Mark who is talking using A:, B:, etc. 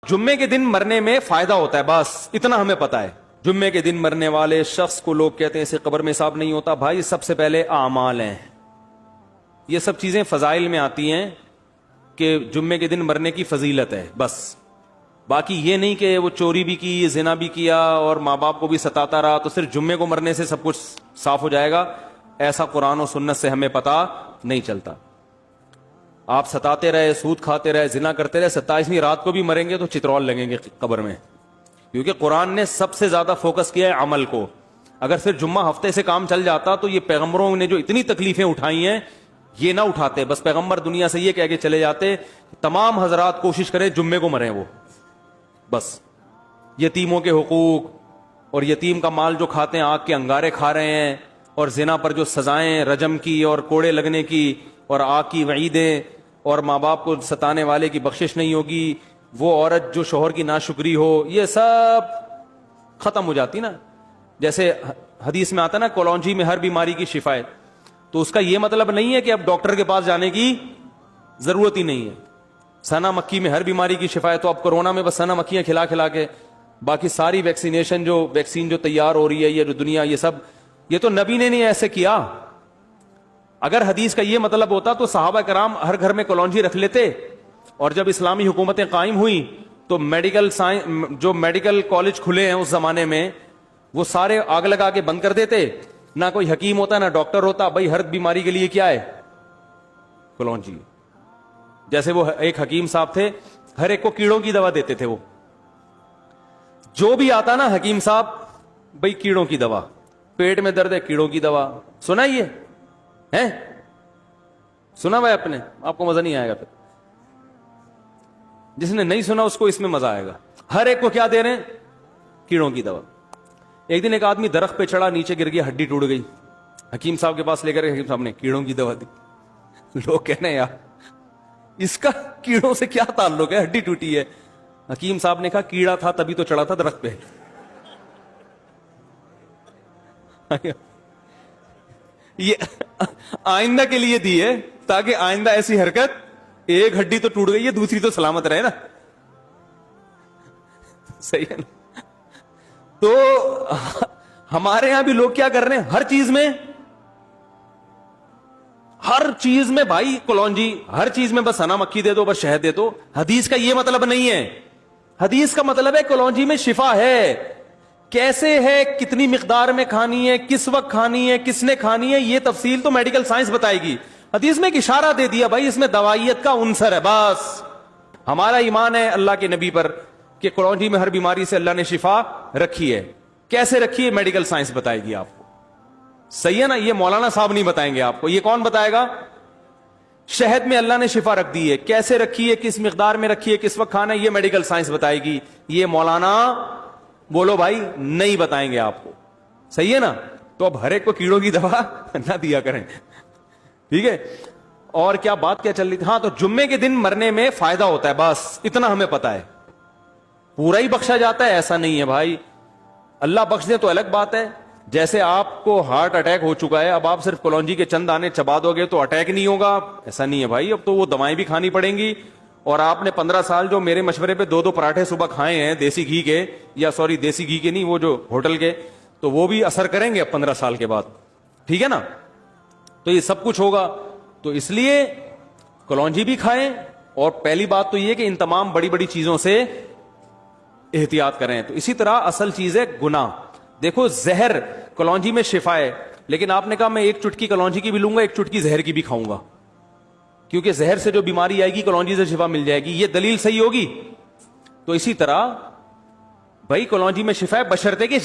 A: جمعے کے دن مرنے میں فائدہ ہوتا ہے، بس اتنا ہمیں پتا ہے۔ جمعے کے دن مرنے والے شخص کو لوگ کہتے ہیں اسے قبر میں حساب نہیں ہوتا۔ بھائی سب سے پہلے اعمال ہیں، یہ سب چیزیں فضائل میں آتی ہیں کہ جمعے کے دن مرنے کی فضیلت ہے، بس باقی یہ نہیں کہ وہ چوری بھی کی، زنا بھی کیا اور ماں باپ کو بھی ستاتا رہا تو صرف جمعے کو مرنے سے سب کچھ صاف ہو جائے گا، ایسا قرآن و سنت سے ہمیں پتا نہیں چلتا۔ آپ ستاتے رہے، سود کھاتے رہے، زنا کرتے رہے، 27ویں رات کو بھی مریں گے تو چترول لگیں گے قبر میں، کیونکہ قرآن نے سب سے زیادہ فوکس کیا ہے عمل کو۔ اگر صرف جمعہ ہفتے سے کام چل جاتا تو یہ پیغمبروں نے جو اتنی تکلیفیں اٹھائی ہیں یہ نہ اٹھاتے، بس پیغمبر دنیا سے یہ کہہ کے چلے جاتے تمام حضرات کوشش کریں جمعے کو مریں، وہ بس۔ یتیموں کے حقوق اور یتیم کا مال جو کھاتے ہیں آگ کے انگارے کھا رہے ہیں، اور زنا پر جو سزائیں رجم کی اور کوڑے لگنے کی اور آگ کی وعیدیں اور ماں باپ کو ستانے والے کی بخشش نہیں ہوگی، وہ عورت جو شوہر کی ناشکری ہو، یہ سب ختم ہو جاتی نا۔ جیسے حدیث میں آتا نا کولونجی میں ہر بیماری کی شفا ہے، تو اس کا یہ مطلب نہیں ہے کہ اب ڈاکٹر کے پاس جانے کی ضرورت ہی نہیں ہے۔ سنا مکھی میں ہر بیماری کی شفا ہے، تو اب کورونا میں بس سنا مکھیاں کھلا کھلا کے باقی ساری ویکسین جو تیار ہو رہی ہے، یہ جو دنیا، یہ سب، یہ تو نبی نے نہیں ایسے کیا۔ اگر حدیث کا یہ مطلب ہوتا تو صحابہ کرام ہر گھر میں کولونجی رکھ لیتے، اور جب اسلامی حکومتیں قائم ہوئیں تو جو میڈیکل کالج کھلے ہیں اس زمانے میں وہ سارے آگ لگا کے بند کر دیتے، نہ کوئی حکیم ہوتا نہ ڈاکٹر ہوتا، بھائی ہر بیماری کے لیے کیا ہے؟ کولونجی۔ جیسے وہ ایک حکیم صاحب تھے، ہر ایک کو کیڑوں کی دوا دیتے تھے، وہ جو بھی آتا نا حکیم صاحب، بھائی کیڑوں کی دوا، پیٹ میں درد ہے کیڑوں کی دوا، سنا یہ ہے؟ سنا بھائی اپنے آپ کو مزہ نہیں آئے گا، پھر جس نے نہیں سنا اس کو اس میں مزہ آئے گا۔ ہر ایک کو کیا دے رہے ہیں؟ کیڑوں کی دوا۔ ایک دن ایک آدمی درخت پہ چڑھا، نیچے گر گیا، ہڈی ٹوٹ گئی، حکیم صاحب کے پاس لے کر حکیم صاحب نے کیڑوں کی دوا دی۔ لوگ کہنے یار اس کا کیڑوں سے کیا تعلق ہے، ہڈی ٹوٹی ہے۔ حکیم صاحب نے کہا کیڑا تھا تبھی تو چڑھا تھا درخت پہ۔ یہ آئندہ کے لیے دی ہے تاکہ آئندہ ایسی حرکت، ایک ہڈی تو ٹوٹ گئی ہے دوسری تو سلامت رہے نا، صحیح ہے نا؟ تو ہمارے یہاں بھی لوگ کیا کر رہے ہیں، ہر چیز میں بھائی کولونجی، ہر چیز میں بس سنا مکھی دے دو، بس شہد دے دو۔ حدیث کا یہ مطلب نہیں ہے، حدیث کا مطلب ہے کولونجی میں شفا ہے، کیسے ہے، کتنی مقدار میں کھانی ہے، کس وقت کھانی ہے، کس نے کھانی ہے، یہ تفصیل تو میڈیکل سائنس بتائے گی۔ حدیث میں ایک اشارہ دے دیا بھائی اس میں دوائیت کا عنصر ہے، بس۔ ہمارا ایمان ہے اللہ کے نبی پر کہ کولونجی میں ہر بیماری سے اللہ نے شفا رکھی ہے، کیسے رکھی ہے میڈیکل سائنس بتائے گی آپ کو، صحیح ہے نا؟ یہ مولانا صاحب نہیں بتائیں گے آپ کو، یہ کون بتائے گا؟ شہد میں اللہ نے شفا رکھ دی ہے، کیسے رکھی ہے، کس مقدار میں رکھی ہے، کس وقت کھانا ہے، یہ میڈیکل سائنس بتائے گی، یہ مولانا بولو بھائی نہیں بتائیں گے آپ کو، صحیح ہے نا؟ تو اب ہر ایک کو کیڑوں کی دوا نہ دیا کریں، ٹھیک ہے؟ اور کیا بات کیا چل رہی تھی؟ ہاں، تو جمعے کے دن مرنے میں فائدہ ہوتا ہے، بس اتنا ہمیں پتا ہے۔ پورا ہی بخشا جاتا ہے ایسا نہیں ہے بھائی، اللہ بخش دے تو الگ بات ہے۔ جیسے آپ کو ہارٹ اٹیک ہو چکا ہے، اب آپ صرف کولونجی کے چند دانے چبا دو گے تو اٹیک نہیں ہوگا، ایسا نہیں ہے بھائی، اب تو وہ دوائیں بھی کھانی پڑیں گی۔ اور آپ نے 15 سال جو میرے مشورے پہ 2 پراٹھے صبح کھائے ہیں دیسی گھی کے، یا سوری دیسی گھی کے نہیں، وہ جو ہوٹل کے، تو وہ بھی اثر کریں گے اب 15 سال کے بعد، ٹھیک ہے نا؟ تو یہ سب کچھ ہوگا، تو اس لیے کولونجی بھی کھائیں، اور پہلی بات تو یہ کہ ان تمام بڑی بڑی چیزوں سے احتیاط کریں۔ تو اسی طرح اصل چیز ہے گناہ۔ دیکھو زہر، کولونجی میں شفا ہے، لیکن آپ نے کہا میں ایک چٹکی کولونجی کی بھی لوں گا، ایک چٹکی زہر کی بھی کھاؤں گا، کیونکہ زہر سے جو بیماری آئے گی کولونجی سے شفا مل جائے گی، یہ دلیل صحیح ہوگی؟ تو اسی طرح بھائی کولونجی میں شفا ہے بشرطے کہ